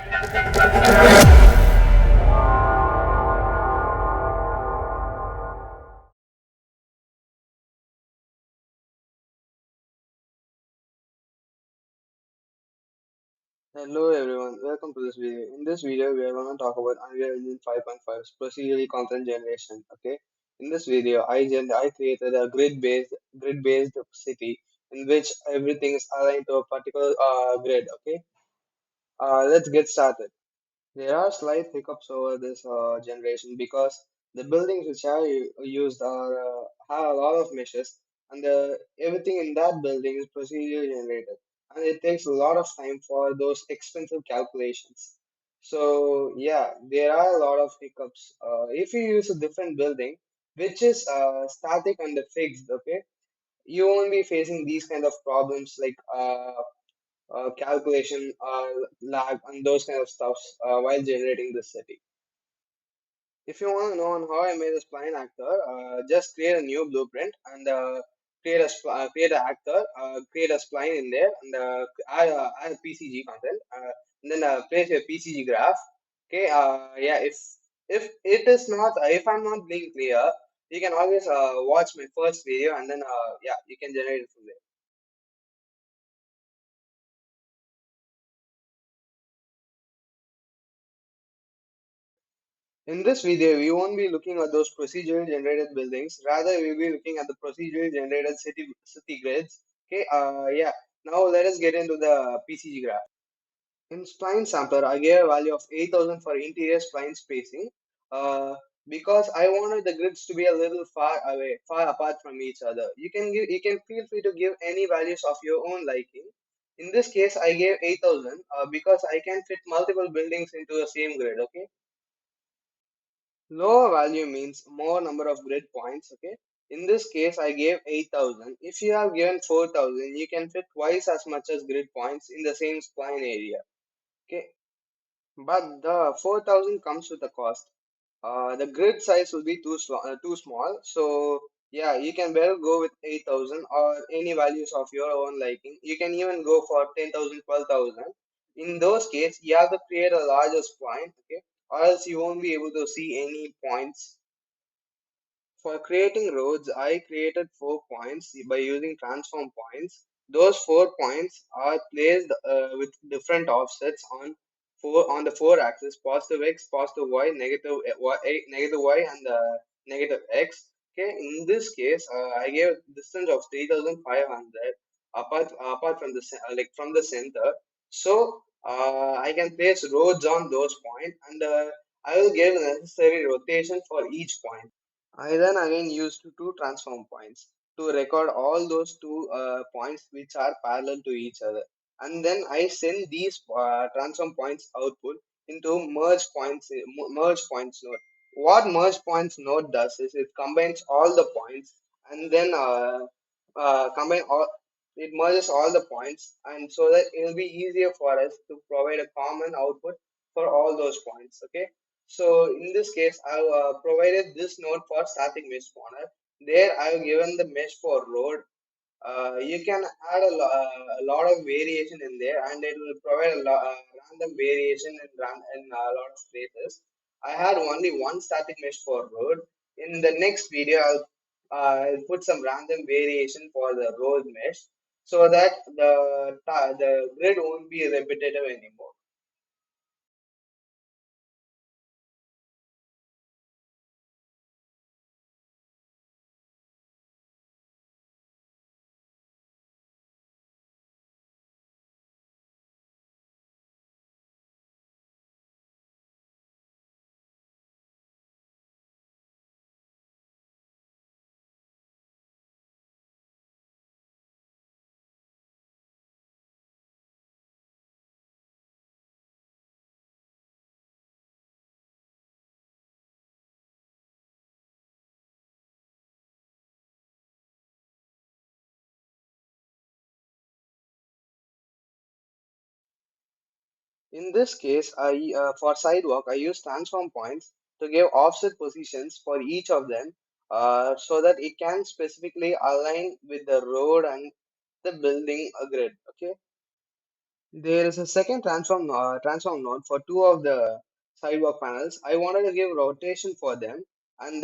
Hello everyone, welcome to this video. In this video, we are going to talk about Unreal Engine 5.5's procedural content generation. Okay, in this video, I created a grid-based city in which everything is aligned to a particular grid. Okay, let's get started. There are slight hiccups over this generation because the buildings which are used have a lot of meshes, and everything in that building is procedure generated, and it takes a lot of time for those expensive calculations. So yeah, there are a lot of hiccups. If you use a different building which is static and fixed, okay, you won't be facing these kind of problems like calculation, lag, and those kind of stuffs while generating the city. If you want to know on how I made a spline actor, just create a new blueprint and create an actor, create a spline in there, and add a PCG content, and then place your PCG graph. Okay, yeah. If it is not, if I'm not being clear, you can always watch my first video, and then yeah, you can generate it from there. In this video, we won't be looking at those procedurally generated buildings. Rather, we'll be looking at the procedurally generated city grids. Okay, yeah. Now let us get into the PCG graph. In spline sampler, I gave a value of 8,000 for interior spline spacing uh, because I wanted the grids to be a little far away, far apart from each other. You can feel free to give any values of your own liking. In this case, I gave 8,000 because I can fit multiple buildings into the same grid. Okay. Lower value means more number of grid points. Okay. In this case, I gave 8,000. If you have given 4,000, you can fit twice as much as grid points in the same spline area. Okay. But the 4,000 comes with a cost. The grid size will be too small. So yeah, you can better go with 8,000 or any values of your own liking. You can even go for 10,000, 12,000. In those cases, you have to create a larger spline, okay? Or else you won't be able to see any points. For creating roads, I created 4 points by using transform points. Those 4 points are placed with different offsets on the four axes: positive x, positive y, negative y, and negative x. Okay, in this case, I gave a distance of 3,500 apart from like from the center. So I can place roads on those points, and I will give necessary rotation for each point. I then again used two transform points to record all those two points which are parallel to each other. And then I send these transform points output into merge points node. What merge points node does is it combines all the points and then combine all it merges all the points, and so that it will be easier for us to provide a common output for all those points. Okay, so in this case, I've provided this node for static mesh spawner. There, I've given the mesh for road. You can add a lot of variation in there, and it will provide random variation in a lot of places. I had only one static mesh for road. In the next video, I'll put some random variation for the road mesh so that the grid won't be repetitive anymore. In this case, for sidewalk, I use transform points to give offset positions for each of them so that it can specifically align with the road and the building grid. Okay. There is a second transform node for two of the sidewalk panels. I wanted to give rotation for them, and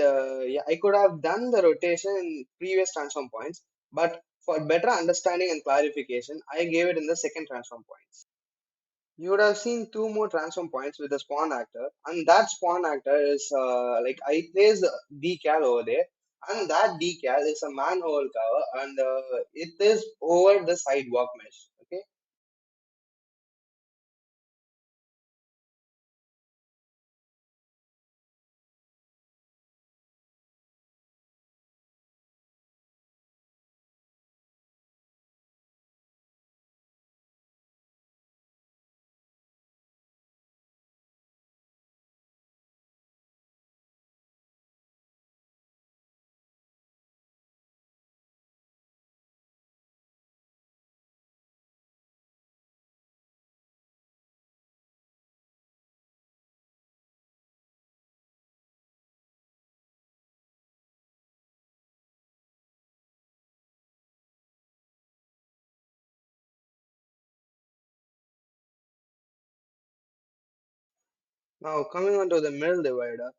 yeah, I could have done the rotation in previous transform points, but for better understanding and clarification, I gave it in the second transform points. You would have seen two more transform points with the spawn actor, and that spawn actor is like I placed the decal over there, and that decal is a manhole cover, and it is over the sidewalk mesh. Okay. Now coming on to the middle divider.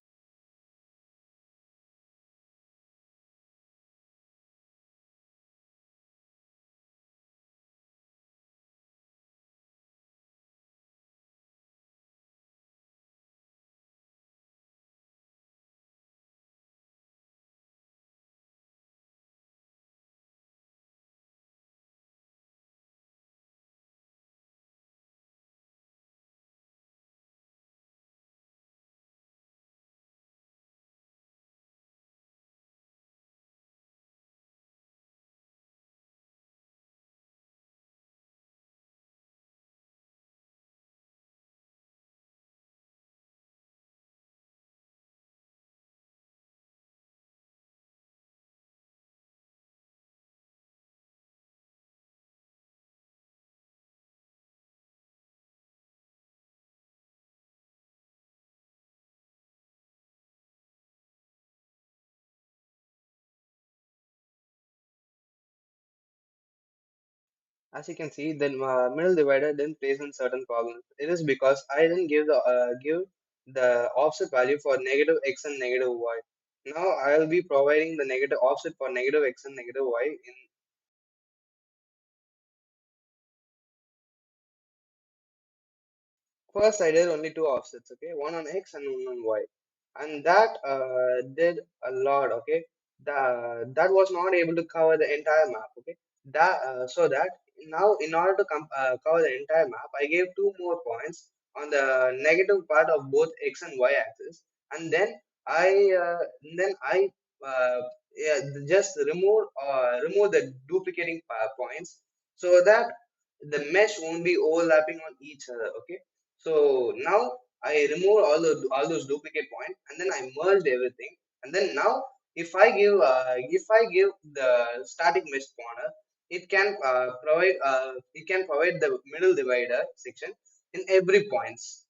As you can see, the middle divider didn't present certain problems. It is because I didn't give the offset value for negative x and negative y. Now I will be providing the negative offset for negative x and negative y in. First, I did only two offsets, okay, one on X and one on Y, and that did a lot, okay. That was not able to cover the entire map, okay. That so that now in order to cover the entire map, I gave two more points on the negative part of both X and Y axis, and then I yeah, just remove the duplicating points so that the mesh won't be overlapping on each other, okay. So now I removed all those duplicate points, and then I merged everything. And then now if I give the static mesh spawner, it can provide the middle divider section in every points.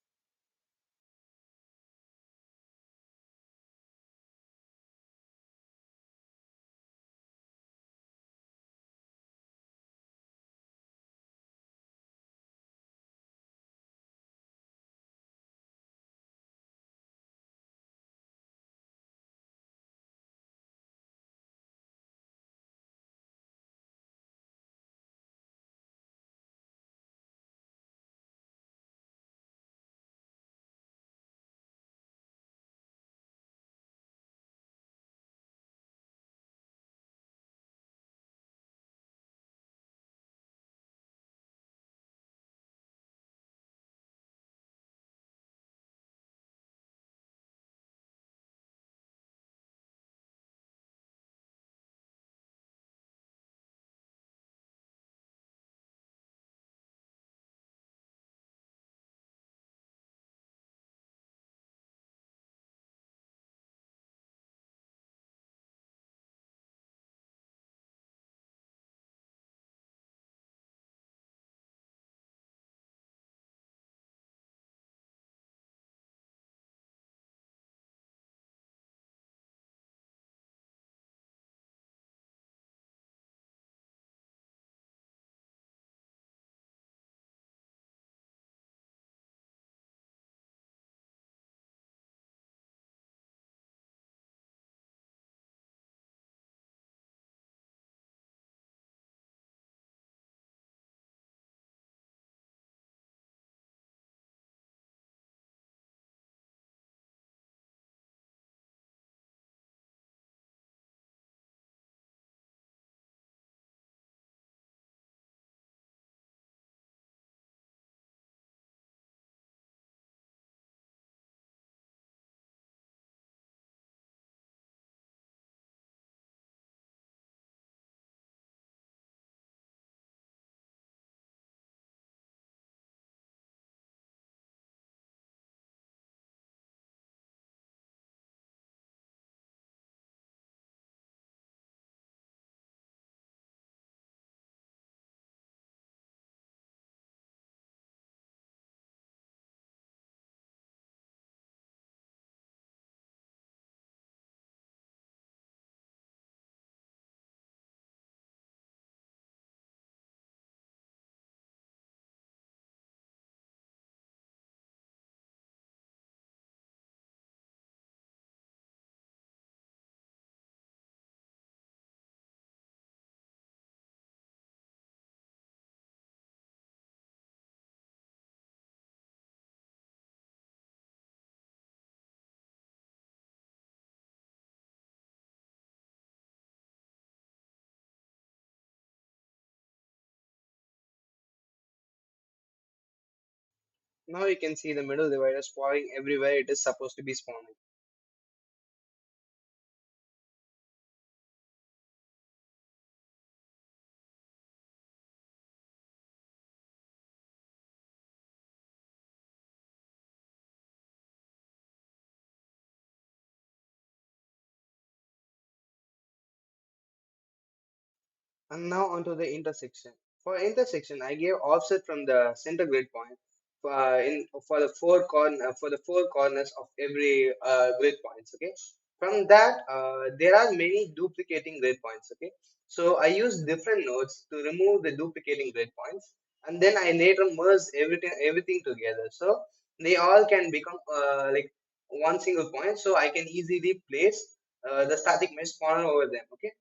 Now you can see the middle divider spawning everywhere it is supposed to be spawning. And now onto the intersection. For intersection, I gave offset from the center grid point in for the four corners of every grid points. Okay. From that, there are many duplicating grid points. Okay. So I use different nodes to remove the duplicating grid points, and then I later merge everything together. So they all can become like one single point. So I can easily place the static mesh spawner over them. Okay.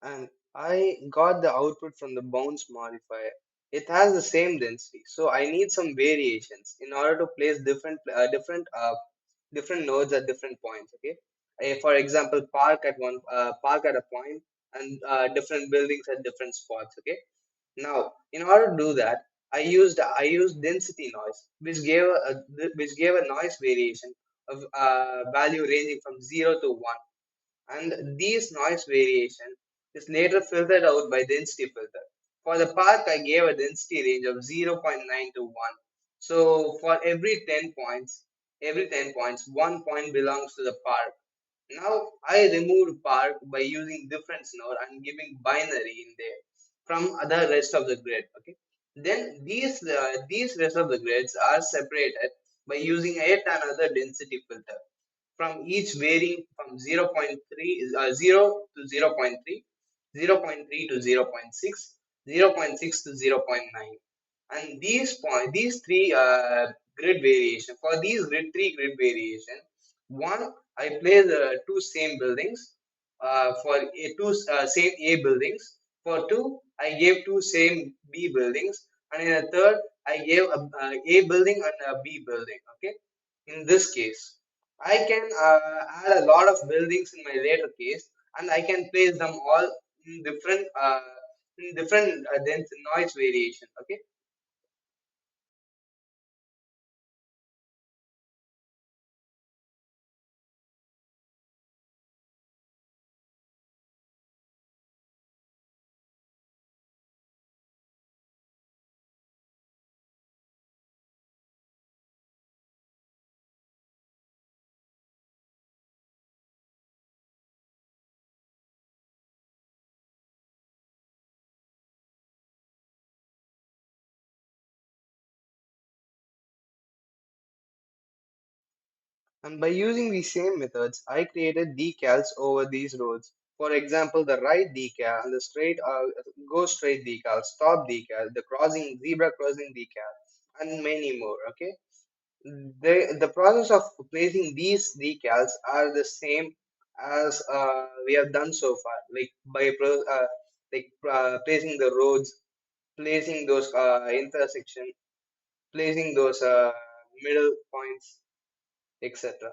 And I got the output from the bounce modifier. It has the same density, so I need some variations in order to place different nodes at different points. Okay, for example, park at a point and different buildings at different spots. Okay, now in order to do that, I used density noise, which gave a noise variation of value ranging from 0 to 1, and these noise variation is later filtered out by density filter. For the park, I gave a density range of 0.9 to 1. So for every 10 points, 1 point belongs to the park. Now I removed park by using difference node and giving binary in there from other rest of the grid. Okay. Then these rest of the grids are separated by using yet another density filter from each varying from 0 to 0.3, 0.3 to 0.6, 0.6 to 0.9. And these grid variation, for these three grid variation, one, I place two same buildings for two same A buildings. For two, I gave two same B buildings. And in a third, I gave a building and a B building. Okay. In this case, I can add a lot of buildings in my later case, and I can place them all in different dense noise variation. Okay. And by using these same methods, I created decals over these roads. For example, the right decal and the go straight decal, stop decal, the zebra crossing decal, and many more. Okay, the process of placing these decals are the same as we have done so far, placing the roads, placing those intersection, placing those middle points, etc.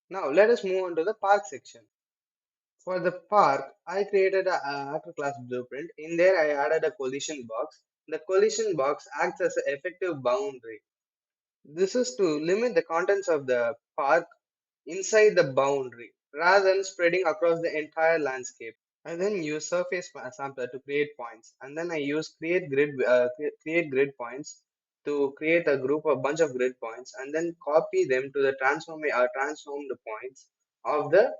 Now let us move on to the park section. For the park, I created a actor class blueprint. In there, I added a collision box. The collision box acts as an effective boundary. This is to limit the contents of the park inside the boundary rather than spreading across the entire landscape. I then use surface sampler to create points, and then I use create grid points to create a group of bunch of grid points, and then copy them to the transformed points of the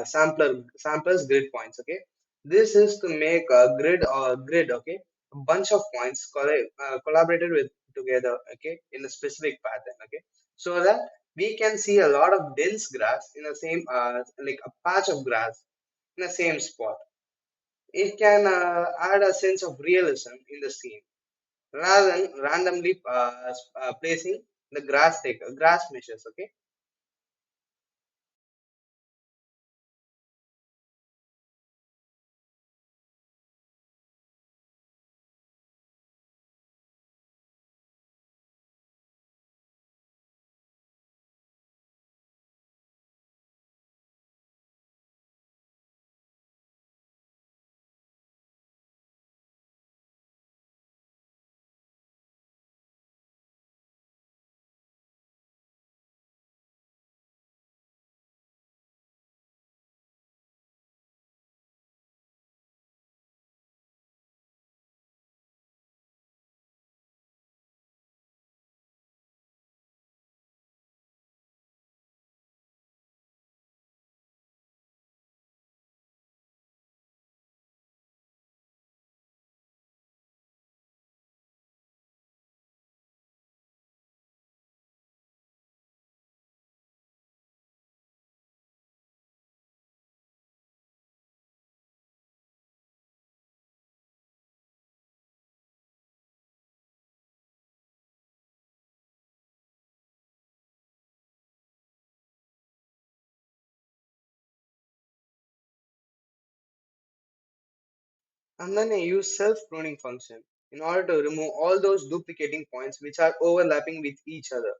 sampler's grid points. Okay, this is to make a grid. Okay, a bunch of points collaborated with together. Okay, in a specific pattern. Okay, so that we can see a lot of dense grass in the same like a patch of grass in the same spot. It can add a sense of realism in the scene rather than randomly placing the grass meshes. Okay, and then I use self pruning function in order to remove all those duplicating points which are overlapping with each other.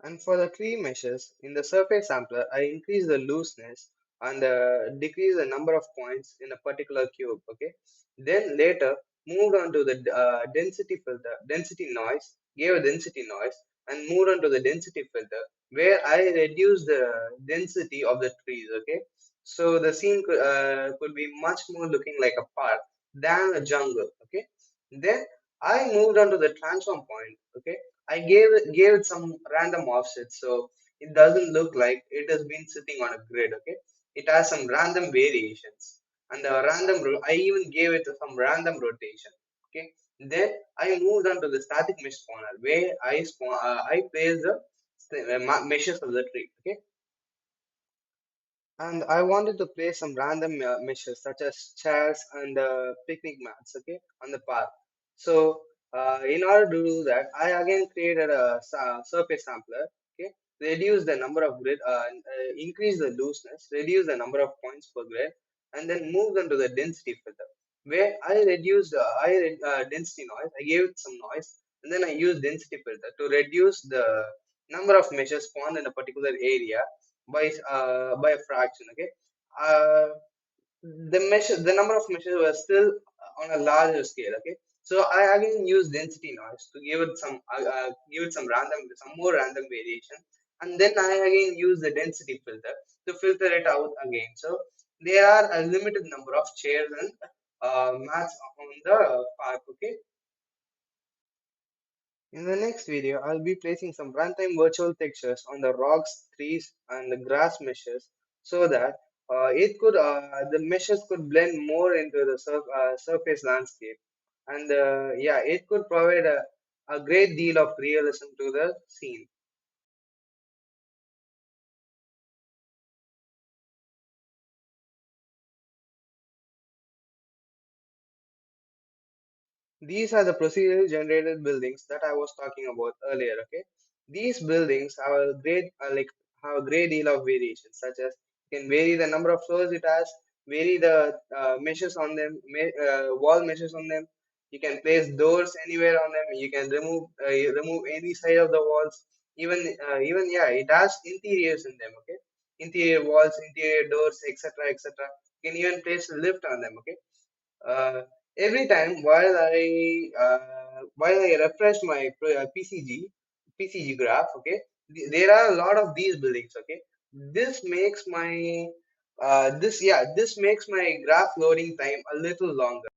And for the tree meshes, in the surface sampler, I increase the looseness and decrease the number of points in a particular cube. Okay. Then later moved on to the density noise, gave a density noise, and moved on to the density filter, where I reduce the density of the trees. Okay. So the scene could be much more looking like a park than a jungle. Okay. Then I moved on to the transform point. Okay, I gave it some random offsets, so it doesn't look like it has been sitting on a grid. Okay, it has some random variations, and the I even gave it some random rotation. Okay, then I moved on to the static mesh spawner where I placed the meshes of the tree. Okay, and I wanted to place some random meshes such as chairs and picnic mats, okay, on the park. So in order to do that, I again created a surface sampler, okay, reduce the number of grid, increase the looseness, reduce the number of points per grid, and then move them to the density filter, where I reduced density noise. I gave it some noise, and then I used density filter to reduce the number of meshes spawned in a particular area by a fraction. Okay, uh, the number of meshes were still on a larger scale. Okay, so I again use density noise to give it some more random variation, and then I again use the density filter to filter it out again. So there are a limited number of chairs and mats on the park. Okay, in the next video, I'll be placing some runtime virtual textures on the rocks, trees, and the grass meshes so that the meshes could blend more into the surface landscape, and yeah, it could provide a great deal of realism to the scene. These are the procedurally generated buildings that I was talking about earlier. Okay, these buildings have a great deal of variation, such as you can vary the number of floors it has, vary the meshes on them, wall meshes on them. You can place doors anywhere on them. You can remove any side of the walls. Even yeah, it has interiors in them. Okay, interior walls, interior doors, etc., etc. You can even place a lift on them. Okay, uh, every time while I refresh my PCG graph, okay, there are a lot of these buildings. Okay, this makes my this makes my graph loading time a little longer.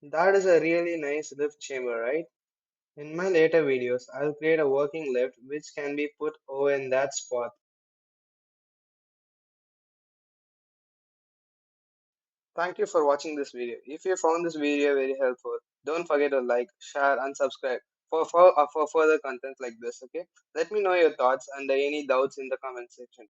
That is a really nice lift chamber, right? In my later videos, I'll create a working lift which can be put over in that spot. Thank you for watching this video. If you found this video very helpful, don't forget to like, share, and subscribe for further content like this. Okay? Let me know your thoughts and any doubts in the comment section.